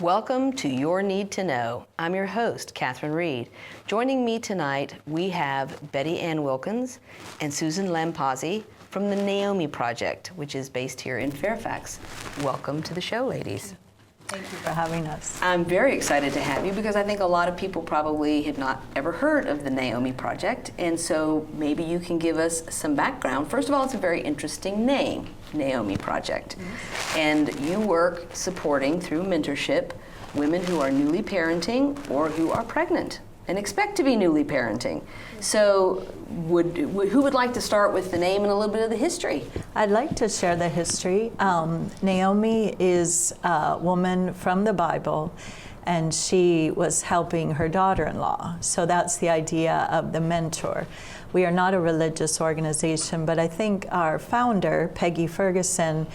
Welcome to Your Need to Know. I'm your host, Catherine Reed. Joining me tonight, we have Betty Ann Wilkins and Susan Lampazzi from the Naomi Project, which is based here in Fairfax. Welcome to the show, ladies. Thank you for having us. I'm very excited to have you because I think a lot of people probably have not ever heard of the Naomi Project, and so maybe you can give us some background. First of all, it's a very interesting name, Naomi Project. And you work supporting, through mentorship, women who are newly parenting or who are pregnant and expect to be newly parenting. So who would like to start with the name and a little bit of the history? I'd like to share the history. Naomi is a woman from the Bible, and she was helping her daughter-in-law. So that's the idea of the mentor. We are not a religious organization, but I think our founder, Peggy Ferguson,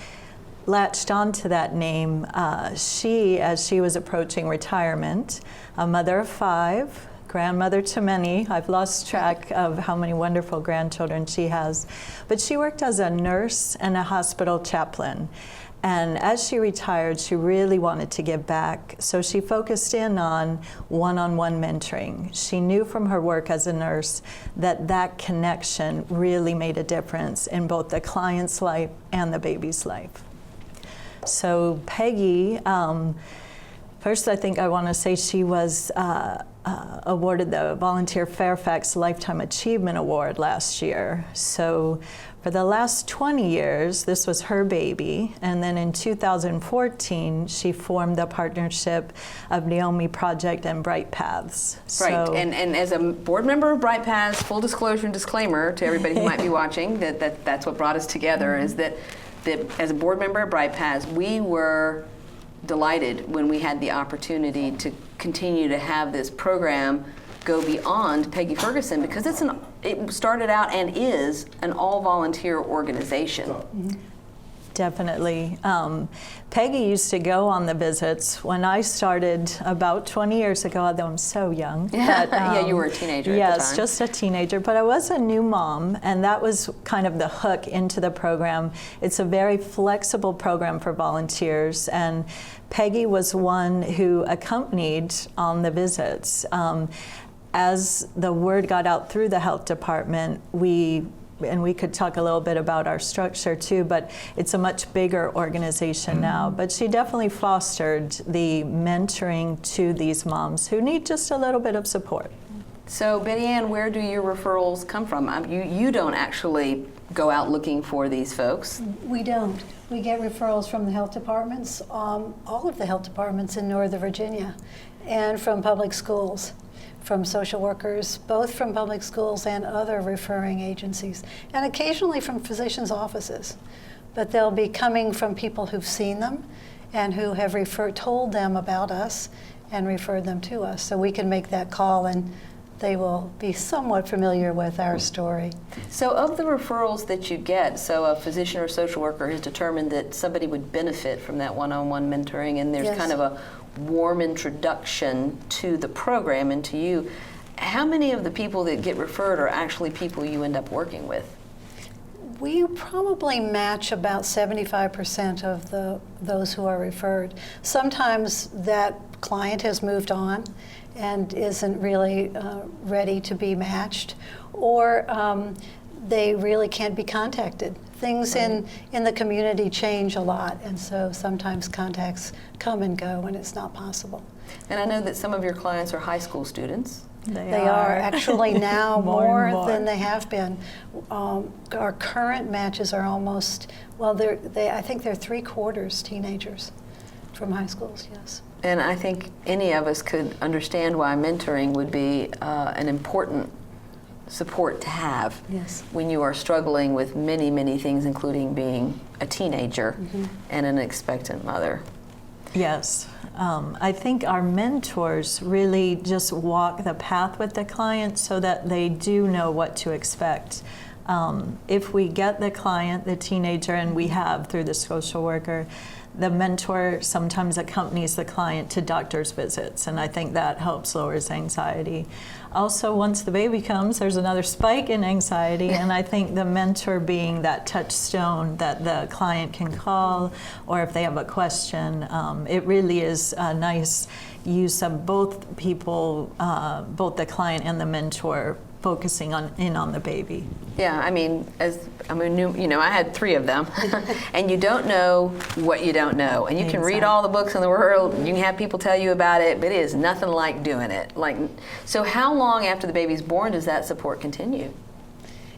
latched onto that name. As she was approaching retirement, a mother of 5, grandmother to many. I've lost track of how many wonderful grandchildren she has. But she worked as a nurse and a hospital chaplain. And as she retired, she really wanted to give back. So she focused in on one-on-one mentoring. She knew from her work as a nurse that that connection really made a difference in both the client's life and the baby's life. So Peggy, first I think I want to say she was awarded the Volunteer Fairfax Lifetime Achievement Award last year. So for the last 20 years, this was her baby. And then in 2014, she formed the partnership of Naomi Project and Bright Paths. Right, and as a board member of Bright Paths, full disclosure and disclaimer to everybody who might be watching, that's what brought us together, is that as a board member of Bright Paths, we were delighted when we had the opportunity to continue to have this program go beyond Peggy Ferguson, because it started out and is an all-volunteer organization. Definitely. Peggy used to go on the visits. When I started about 20 years ago, although I'm so young. But, yeah, you were a teenager at the time. Yes, just a teenager, but I was a new mom, and that was kind of the hook into the program. It's a very flexible program for volunteers, and Peggy was one who accompanied on the visits. As the word got out through the health department, and we could talk a little bit about our structure too, but it's a much bigger organization now. But she definitely fostered the mentoring to these moms who need just a little bit of support. So Betty Ann, where do your referrals come from? You don't actually go out looking for these folks. We don't. We get referrals from the health departments, all of the health departments in Northern Virginia, and from public schools, from social workers, both from public schools and other referring agencies, and occasionally from physicians' offices. But they'll be coming from people who've seen them and who have told them about us and referred them to us. So we can make that call, and they will be somewhat familiar with our story. So of the referrals that you get, so a physician or social worker has determined that somebody would benefit from that one-on-one mentoring, and there's kind of a warm introduction to the program and to you. How many of the people that get referred are actually people you end up working with? We probably match about 75% of those who are referred. Sometimes that client has moved on and isn't really ready to be matched, or they really can't be contacted. Things in the community change a lot, and so sometimes contacts come and go when it's not possible. And I know that some of your clients are high school students. They are actually now more than they have been. Our current matches are almost, well, I think they're 3/4 teenagers from high schools, yes. And I think any of us could understand why mentoring would be an important support to have when you are struggling with many, many things, including being a teenager and an expectant mother. Yes. I think our mentors really just walk the path with the client so that they do know what to expect. If we get the client, the teenager, and we have through the social worker, the mentor sometimes accompanies the client to doctor's visits, and I think that helps lowers anxiety. Also, once the baby comes, there's another spike in anxiety, and I think the mentor being that touchstone that the client can call, or if they have a question, it really is a nice use of both people, both the client and the mentor, focusing on the baby. Yeah, I mean, I had 3 of them, and you don't know what you don't know, and you can read all the books in the world, you can have people tell you about it, but it is nothing like doing it. So how long after the baby's born does that support continue?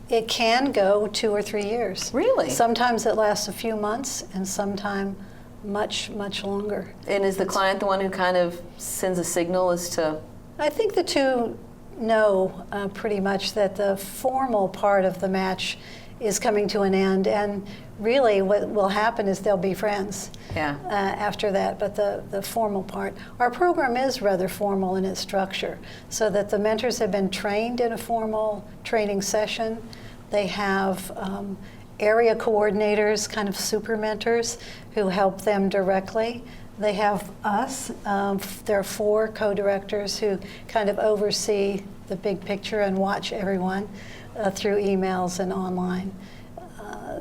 It can go 2 or 3 years. Really? Sometimes it lasts a few months, and sometimes much, much longer. And is the client the one who kind of sends a signal as to? I think the two know pretty much that the formal part of the match is coming to an end, and really what will happen is they'll be friends after that, but the formal part. Our program is rather formal in its structure, so that the mentors have been trained in a formal training session. They have area coordinators, kind of super mentors, who help them directly. They have us. There are 4 co-directors who kind of oversee the big picture and watch everyone through emails and online.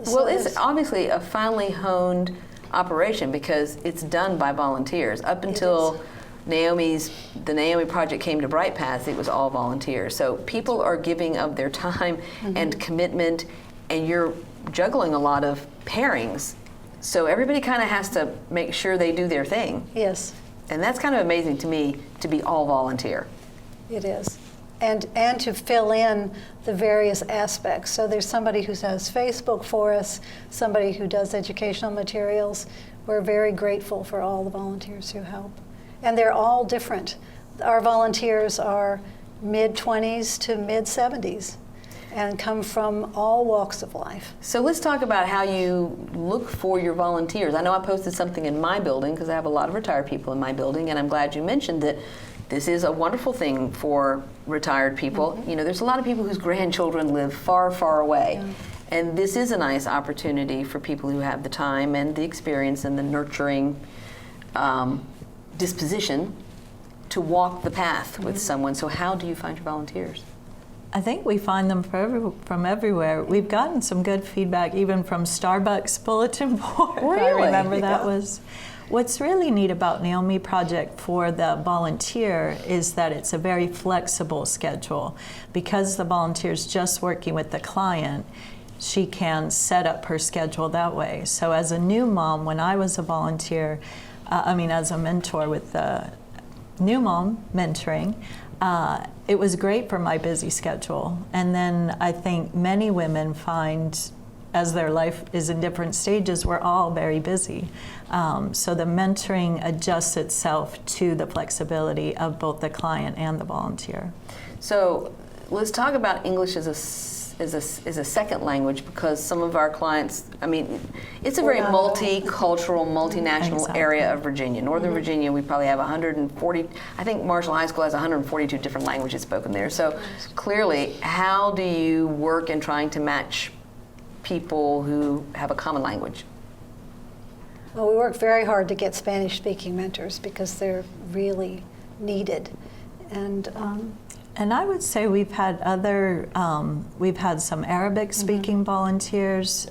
Well, it's obviously a finely honed operation because it's done by volunteers. Up until the Naomi Project came to Bright Paths, it was all volunteers. So people are giving of their time and commitment, and you're juggling a lot of pairings. So everybody kind of has to make sure they do their thing. Yes. And that's kind of amazing to me, to be all volunteer. It is. And to fill in the various aspects. So there's somebody who does Facebook for us, somebody who does educational materials. We're very grateful for all the volunteers who help. And they're all different. Our volunteers are mid-20s to mid-70s. And come from all walks of life. So let's talk about how you look for your volunteers. I know I posted something in my building because I have a lot of retired people in my building, and I'm glad you mentioned that this is a wonderful thing for retired people. You know, there's a lot of people whose grandchildren live far, far away. And this is a nice opportunity for people who have the time and the experience and the nurturing disposition to walk the path with someone. So how do you find your volunteers? I think we find them from everywhere. We've gotten some good feedback even from Starbucks bulletin board. Really? I remember that was. What's really neat about Naomi Project for the volunteer is that it's a very flexible schedule. Because the volunteer's just working with the client, she can set up her schedule that way. So as a new mom, when I was a volunteer, as a mentor with the new mom mentoring, it was great for my busy schedule. And then I think many women find, as their life is in different stages, we're all very busy. So the mentoring adjusts itself to the flexibility of both the client and the volunteer. So let's talk about English as a second language, because some of our clients, it's a very multicultural, multinational area of Virginia. Northern Virginia, we probably have 140, I think Marshall High School has 142 different languages spoken there. So clearly, how do you work in trying to match people who have a common language? Well, we work very hard to get Spanish-speaking mentors because they're really needed. And I would say we've had we've had some Arabic-speaking volunteers,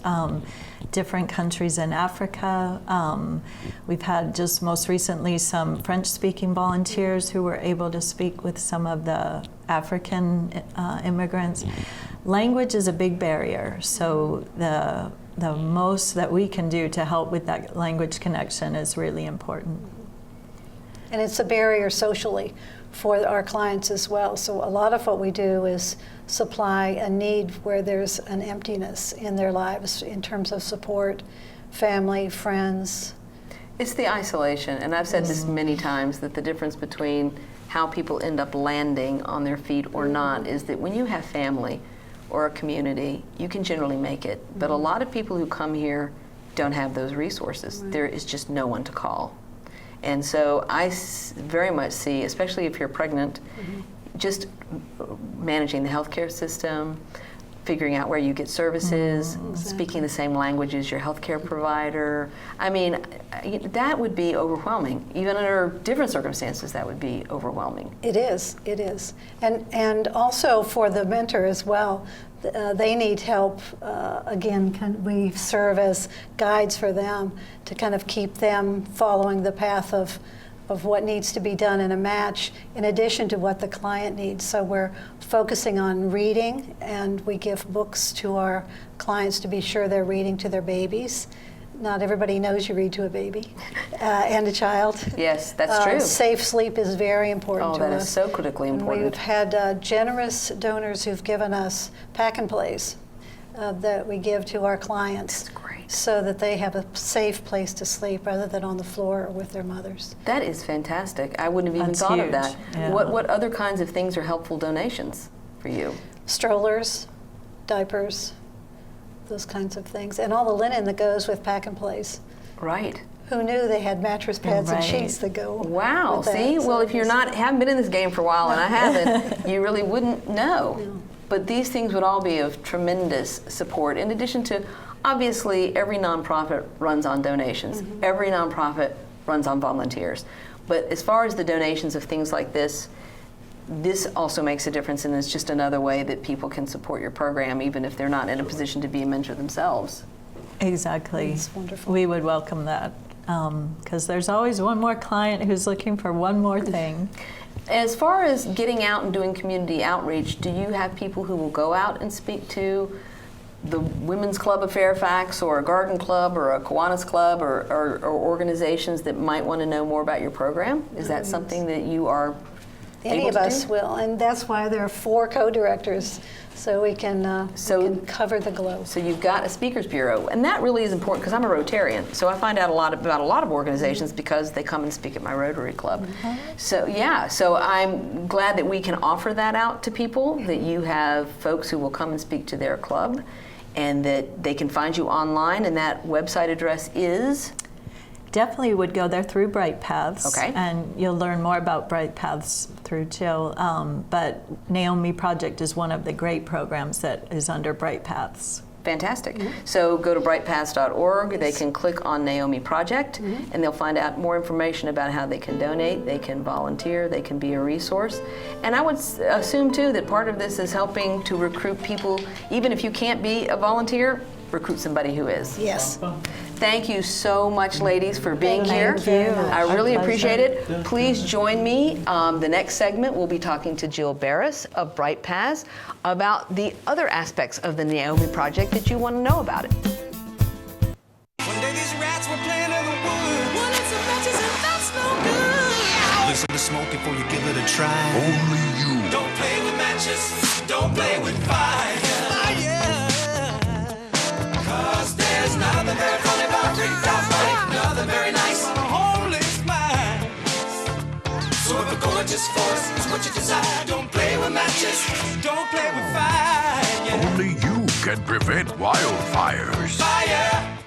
different countries in Africa. We've had just most recently some French-speaking volunteers who were able to speak with some of the African immigrants. Language is a big barrier, so the most that we can do to help with that language connection is really important. And it's a barrier socially for our clients as well. So a lot of what we do is supply a need where there's an emptiness in their lives in terms of support, family, friends. It's the isolation, and I've said this many times, that the difference between how people end up landing on their feet or not is that when you have family or a community, you can generally make it. But a lot of people who come here don't have those resources. There is just no one to call. And so I very much see, especially if you're pregnant, just managing the healthcare system, figuring out where you get services, speaking the same language as your healthcare provider. I mean, that would be overwhelming. Even under different circumstances, that would be overwhelming. It is. And also for the mentor as well, they need help. Again, we serve as guides for them to kind of keep them following the path of what needs to be done in a match, in addition to what the client needs. So we're focusing on reading, and we give books to our clients to be sure they're reading to their babies. Not everybody knows you read to a baby and a child. Yes, that's true. Safe sleep is very important to us. Oh, that is so critically important. We've had generous donors who've given us pack and plays that we give to our clients. That's great. So that they have a safe place to sleep rather than on the floor or with their mothers. That is fantastic. I wouldn't have even That's thought huge. of that. Yeah. What other kinds of things are helpful donations for you? Strollers, diapers, those kinds of things, and all the linen that goes with pack and plays. Right. Who knew they had mattress pads and Right. sheets that go Wow. with that? See, So well, if you're haven't been in this game for a while, and I haven't, you really wouldn't know. No. But these things would all be of tremendous support. In addition to, obviously, every nonprofit runs on donations. Every nonprofit runs on volunteers. But as far as the donations of things like this also makes a difference, and it's just another way that people can support your program, even if they're not in a position to be a mentor themselves. Exactly. It's wonderful. We would welcome that because there's always one more client who's looking for one more thing. As far as getting out and doing community outreach, do you have people who will go out and speak to the Women's Club of Fairfax or a Garden Club or a Kiwanis Club or organizations that might want to know more about your program? Is that something that you are Any able of to us do? will, and that's why there are 4 co-directors, so we can cover the globe. So you've got a speakers bureau, and that really is important because I'm a Rotarian. So I find out about a lot of organizations because they come and speak at my Rotary Club. So yeah, so I'm glad that we can offer that out to people, that you have folks who will come and speak to their club, and that they can find you online, and that website address is? Definitely would go there through Bright Paths. Okay. And you'll learn more about Bright Paths through Jill. But Naomi Project is one of the great programs that is under Bright Paths. Fantastic. So go to brightpaths.org. They can click on Naomi Project, and they'll find out more information about how they can donate, they can volunteer, they can be a resource. And I would assume, too, that part of this is helping to recruit people. Even if you can't be a volunteer, recruit somebody who is. Yes. Thank you so much, ladies, for being Thank here. you. I really Our appreciate pleasure. it. Please join me. The next segment, we'll be talking to Jill Barris of Bright Paths about the other aspects of the Naomi Project that you want to know about it. One day these rats were playing in the woods. Wanted some matches and that's no good. Listen to smoke before you give it a try. Only you. Don't play with matches. Don't play with fire. Cause there's nothing very funny about ripped out money. Nothing very nice on a homeless mind. So if a gorgeous force is what you desire, don't play with matches. Don't play with fire. Yeah. Only you can prevent wildfires. Fire.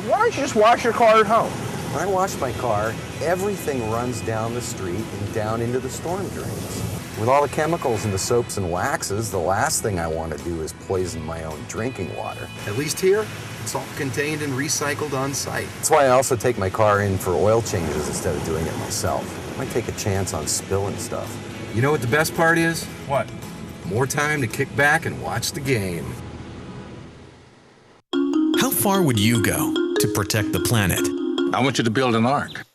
Why don't you just wash your car at home? When I wash my car, everything runs down the street and down into the storm drains. With all the chemicals in the soaps and waxes, the last thing I want to do is poison my own drinking water. At least here, it's all contained and recycled on site. That's why I also take my car in for oil changes instead of doing it myself. I might take a chance on spilling stuff. You know what the best part is? What? More time to kick back and watch the game. How far would you go to protect the planet? I want you to build an ark.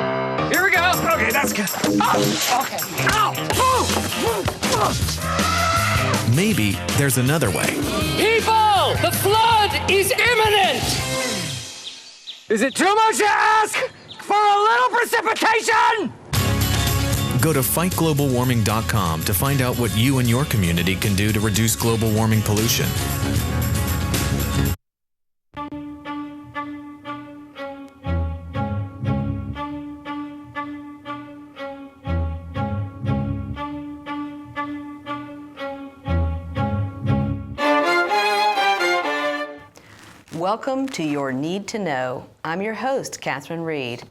Here we go. Okay, that's good. Oh, okay. Ow! Maybe there's another way. People, the flood is imminent! Is it too much to ask for a little precipitation? Go to fightglobalwarming.com to find out what you and your community can do to reduce global warming pollution. Welcome to Your Need to Know. I'm your host, Catherine Reed.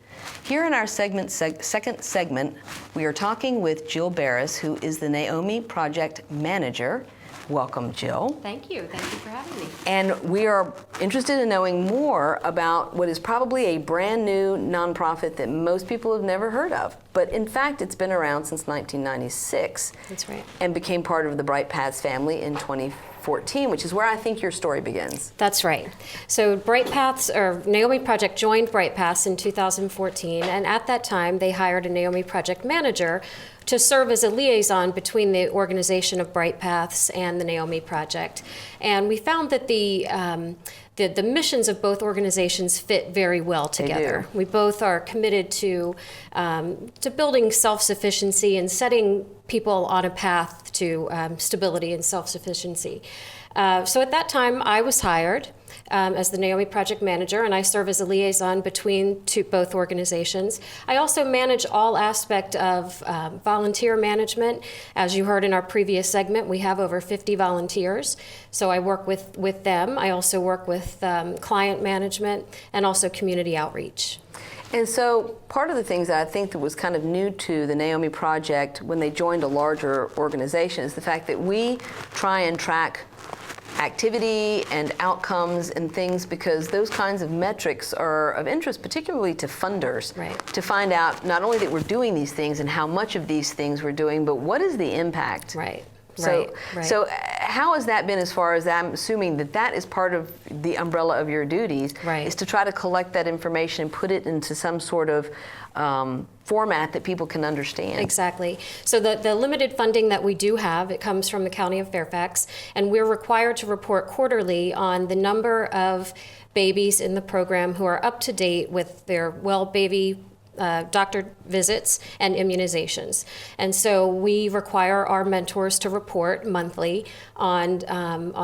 Here in our second segment, we are talking with Jill Barris, who is the Naomi Project Manager. Welcome, Jill. Thank you. Thank you for having me. And we are interested in knowing more about what is probably a brand new nonprofit that most people have never heard of. But in fact, it's been around since 1996. That's right. And became part of the Bright Paths family in 2014, which is where I think your story begins. That's right. So Bright Paths, or Naomi Project joined Bright Paths in 2014, and at that time they hired a Naomi Project manager to serve as a liaison between the organization of Bright Paths and the Naomi Project. And we found that the missions of both organizations fit very well together. We both are committed to building self-sufficiency and setting people on a path to stability and self-sufficiency. So at that time, I was hired as the Naomi Project manager, and I serve as a liaison between both organizations. I also manage all aspect of volunteer management. As you heard in our previous segment, we have over 50 volunteers, so I work with them. I also work with client management and also community outreach. And so part of the things that I think that was kind of new to the Naomi Project when they joined a larger organization is the fact that we try and track activity and outcomes and things, because those kinds of metrics are of interest, particularly to funders, to find out not only that we're doing these things and how much of these things we're doing, but what is the impact? So how has that been, as far as I'm assuming that is part of the umbrella of your duties, is to try to collect that information and put it into some sort of format that people can understand? Exactly. So the limited funding that we do have, it comes from the County of Fairfax, and we're required to report quarterly on the number of babies in the program who are up to date with their baby doctor visits and immunizations. And so we require our mentors to report monthly on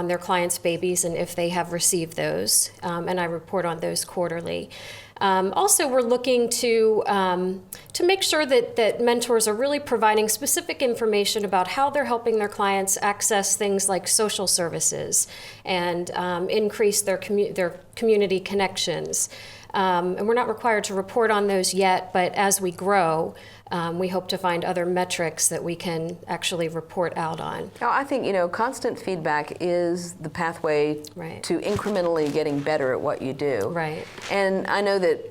their clients' babies and if they have received those, and I report on those quarterly. Also, we're looking to make sure that mentors are really providing specific information about how they're helping their clients access things like social services and increase their community connections. And we're not required to report on those yet, but as we grow, we hope to find other metrics that we can actually report out on. Now, I think, constant feedback is the pathway to incrementally getting better at what you do. And I know that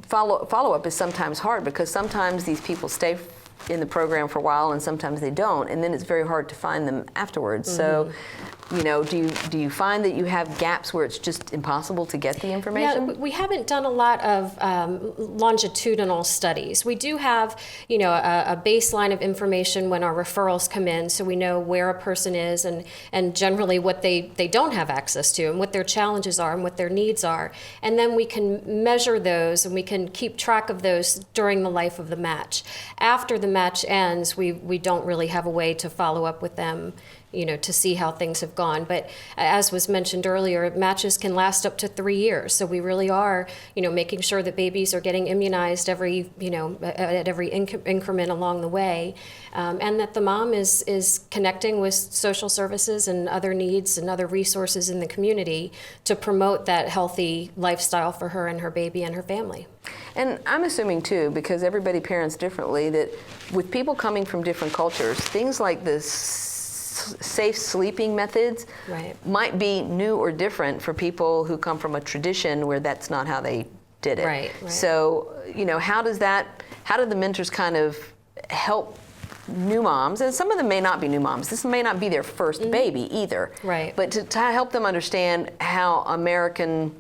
follow-up is sometimes hard, because sometimes these people stay in the program for a while and sometimes they don't, and then it's very hard to find them afterwards. So, do you find that you have gaps where it's just impossible to get the information? Yeah, we haven't done a lot of longitudinal studies. We do have, a baseline of information when our referrals come in, so we know where a person is and generally what they don't have access to and what their challenges are and what their needs are. And then we can measure those and we can keep track of those during the life of the match. After the match ends, we don't really have a way to follow up with them, to see how things have gone. But as was mentioned earlier, matches can last up to 3 years. So we really are, making sure that babies are getting immunized every, at every increment along the way, and that the mom is connecting with social services and other needs and other resources in the community to promote that healthy lifestyle for her and her baby and her family. And I'm assuming too, because everybody parents differently, that with people coming from different cultures, things like this safe sleeping methods might be new or different for people who come from a tradition where that's not how they did it. So, how do the mentors kind of help new moms? And some of them may not be new moms. This may not be their first baby either. But to help them understand how American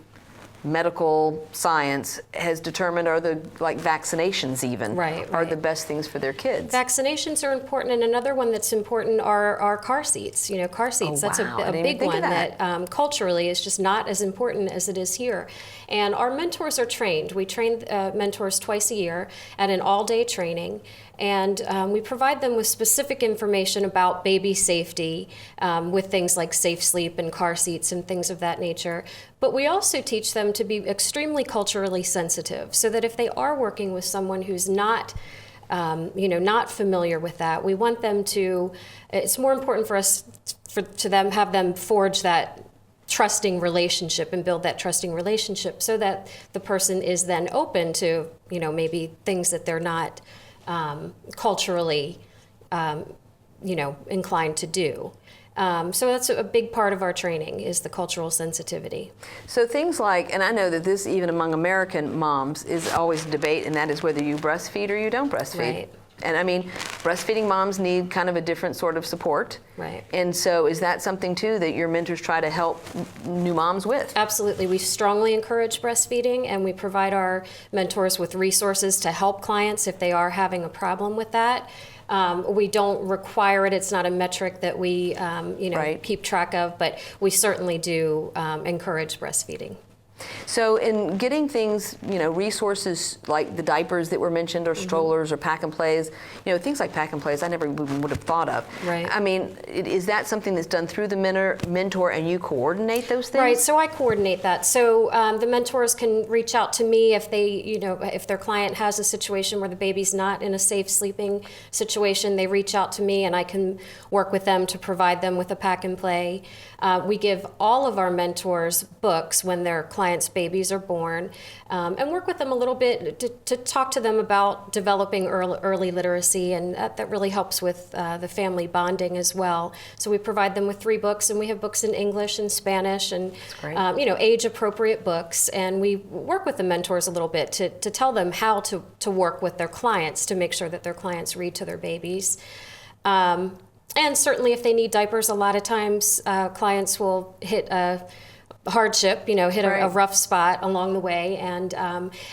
medical science has determined are the vaccinations even are the best things for their kids. Vaccinations are important, and another one that's important are car seats. Car seats, that's a big one that culturally is just not as important as it is here. And our mentors are trained. We train mentors twice a year at an all-day training, and we provide them with specific information about baby safety with things like safe sleep and car seats and things of that nature. But we also teach them to be extremely culturally sensitive, so that if they are working with someone who's not not familiar with that, we want them to, it's more important for us to have them forge that trusting relationship and build that trusting relationship, so that the person is then open to, maybe things that they're not culturally, inclined to do. So that's a big part of our training is the cultural sensitivity. So things like, and I know that this even among American moms is always a debate, and that is whether you breastfeed or you don't breastfeed. Right. And I mean, breastfeeding moms need kind of a different sort of support. Right. And so is that something too that your mentors try to help new moms with? Absolutely. We strongly encourage breastfeeding, and we provide our mentors with resources to help clients if they are having a problem with that. We don't require it. It's not a metric that we Right. keep track of, but we certainly do encourage breastfeeding. So in getting things, resources like the diapers that were mentioned or strollers or pack and plays, things like pack and plays I never even would have thought of. Right. I mean, is that something that's done through the mentor and you coordinate those things? Right, so I coordinate that. So the mentors can reach out to me if they, if their client has a situation where the baby's not in a safe sleeping situation, they reach out to me and I can work with them to provide them with a pack and play. We give all of our mentors books when their clients' babies are born, and work with them a little bit to talk to them about developing early literacy, and that really helps with the family bonding as well. So we provide them with 3 books, and we have books in English and Spanish, and age-appropriate books, and we work with the mentors a little bit to tell them how to work with their clients to make sure that their clients read to their babies. And certainly if they need diapers, a lot of times clients will hit a hardship, hit a rough spot along the way. And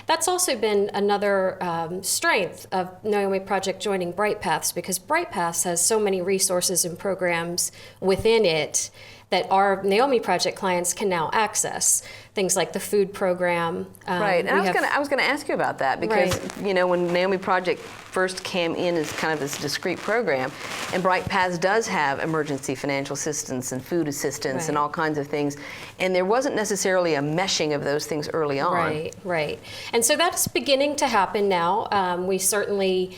that's also been another strength of Naomi Project joining Bright Paths, because Bright Paths has so many resources and programs within it that our Naomi Project clients can now access. Things like the food program. Right, and I was going to ask you about that because, when Naomi Project first came in as kind of this discrete program, and Bright Paths does have emergency financial assistance and food assistance and all kinds of things, and there wasn't necessarily a meshing of those things early on. Right. And so that's beginning to happen now. We certainly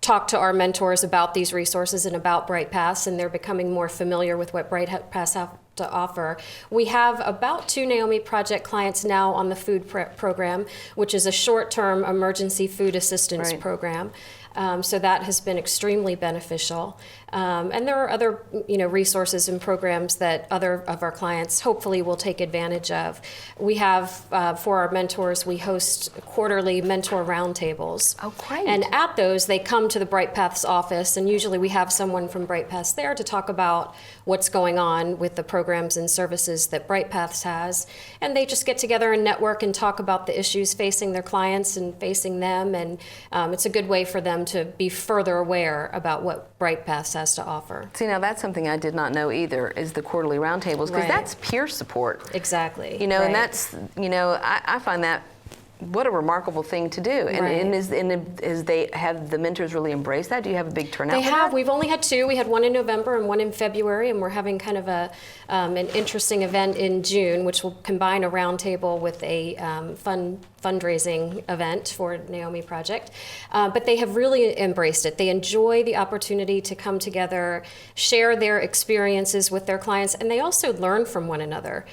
talk to our mentors about these resources and about Bright Paths, and they're becoming more familiar with what Bright Paths have to offer. We have about 2 Naomi Project clients now on the food program, which is a short-term emergency food assistance program. So that has been extremely beneficial. And there are other, resources and programs that other of our clients hopefully will take advantage of. We have, for our mentors, we host quarterly mentor roundtables. Oh, great. And at those, they come to the Bright Paths office, and usually we have someone from Bright Paths there to talk about what's going on with the programs and services that Bright Paths has. And they just get together and network and talk about the issues facing their clients and facing them. And it's a good way for them to be further aware about what Bright Paths has to offer. See, now that's something I did not know either, is the quarterly roundtables, because that's peer support. Exactly. And that's, I find that what a remarkable thing to do. And is they have the mentors really embraced that? Do you have a big turnout? They have. We've only had 2. We had one in November and one in February, and we're having kind of an interesting event in June, which will combine a roundtable with a fundraising event for Naomi Project. But they have really embraced it. They enjoy the opportunity to come together, share their experiences with their clients, and they also learn from one another.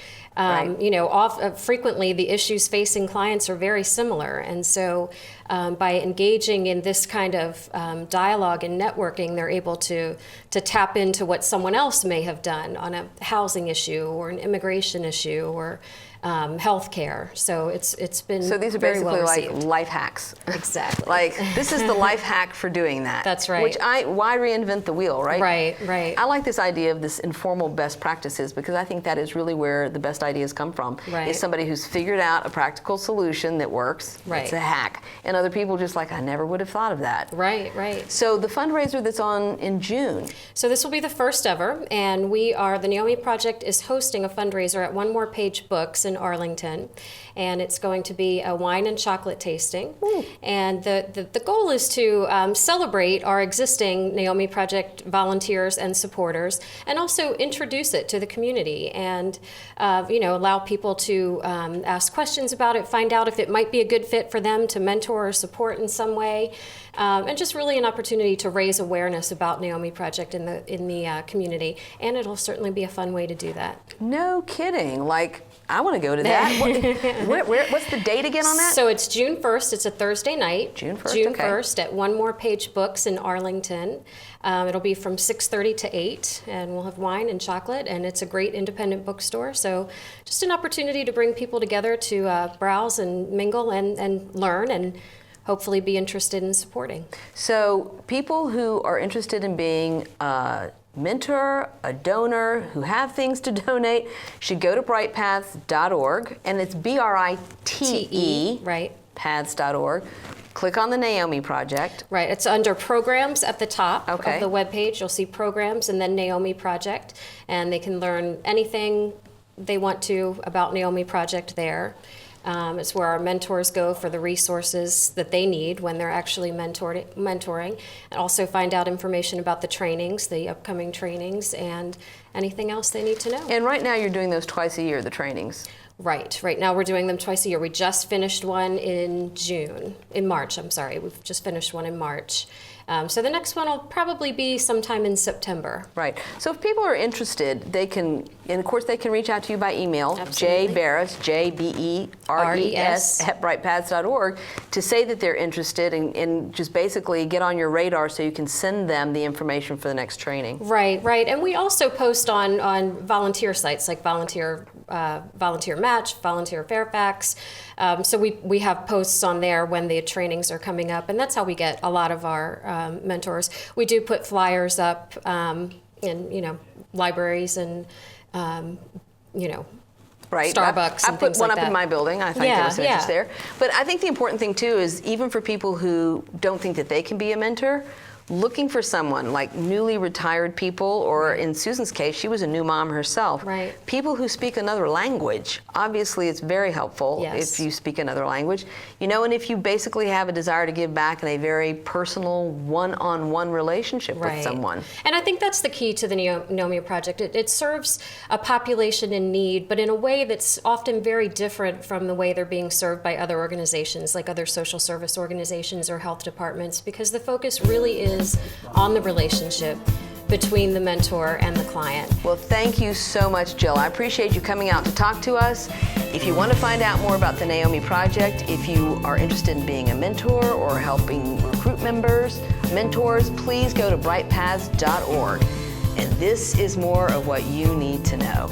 Frequently the issues facing clients are very similar, and so by engaging in this kind of dialogue and networking, they're able to tap into what someone else may have done on a housing issue or an immigration issue or healthcare. So it's been so these are very basically well like received. life hacks. Exactly. Like this is the life hack for doing that. That's right. Why reinvent the wheel, right? Right. I like this idea of this informal best practices, because I think that is really where the best ideas come from. Right. Is somebody who's figured out a practical solution that works. Right. It's a hack, and other people just like, I never would have thought of that. Right. So the fundraiser that's on in June. So this will be the first ever, and the Naomi Project is hosting a fundraiser at One More Page Books in Arlington, and it's going to be a wine and chocolate tasting. Ooh. And the goal is to celebrate our existing Naomi Project volunteers and supporters, and also introduce it to the community, and allow people to ask questions about it, find out if it might be a good fit for them to mentor or support in some way, and just really an opportunity to raise awareness about Naomi Project in the community. And it'll certainly be a fun way to do that. No kidding. I want to go to that. What's the date again on that? So it's June 1st. It's a Thursday night. June 1st, June okay. 1st at One More Page Books in Arlington. It'll be from 6:30 to 8, and we'll have wine and chocolate, and it's a great independent bookstore. So just an opportunity to bring people together to browse and mingle and learn and hopefully be interested in supporting. So people who are interested in being a mentor, a donor, who have things to donate, should go to brightpaths.org, and it's BRITE, right? paths.org. Click on the Naomi Project. Right, it's under programs at the top Okay. of the webpage. You'll see programs and then Naomi Project, and they can learn anything they want to about Naomi Project there. It's where our mentors go for the resources that they need when they're actually mentoring, and also find out information about the trainings, the upcoming trainings, and anything else they need to know. And right now you're doing those twice a year, the trainings. Right now we're doing them twice a year. We just finished one in March, I'm sorry. We've just finished one in March. So the next one will probably be sometime in September. Right. So if people are interested, they can, and of course they can reach out to you by email, Absolutely. jberes, JBERES, at brightpaths.org, to say that they're interested and just basically get on your radar so you can send them the information for the next training. Right. And we also post on volunteer sites like Volunteer Match, Volunteer Fairfax. So we have posts on there when the trainings are coming up, and that's how we get a lot of our mentors. We do put flyers up in libraries and Right. Starbucks I and put things one like up that. in my building. I think there was some interest there. But I think the important thing too is even for people who don't think that they can be a mentor, looking for someone like newly retired people, or in Susan's case, she was a new mom herself. Right. People who speak another language. Obviously, it's very helpful if you speak another language. And if you basically have a desire to give back in a very personal, one-on-one relationship with someone. And I think that's the key to the Naomi Project. It serves a population in need, but in a way that's often very different from the way they're being served by other organizations, like other social service organizations or health departments, because the focus really is on the relationship between the mentor and the client. Well, thank you so much, Jill. I appreciate you coming out to talk to us. If you want to find out more about the Naomi Project, if you are interested in being a mentor or helping recruit mentors, please go to brightpaths.org. And this is more of what you need to know.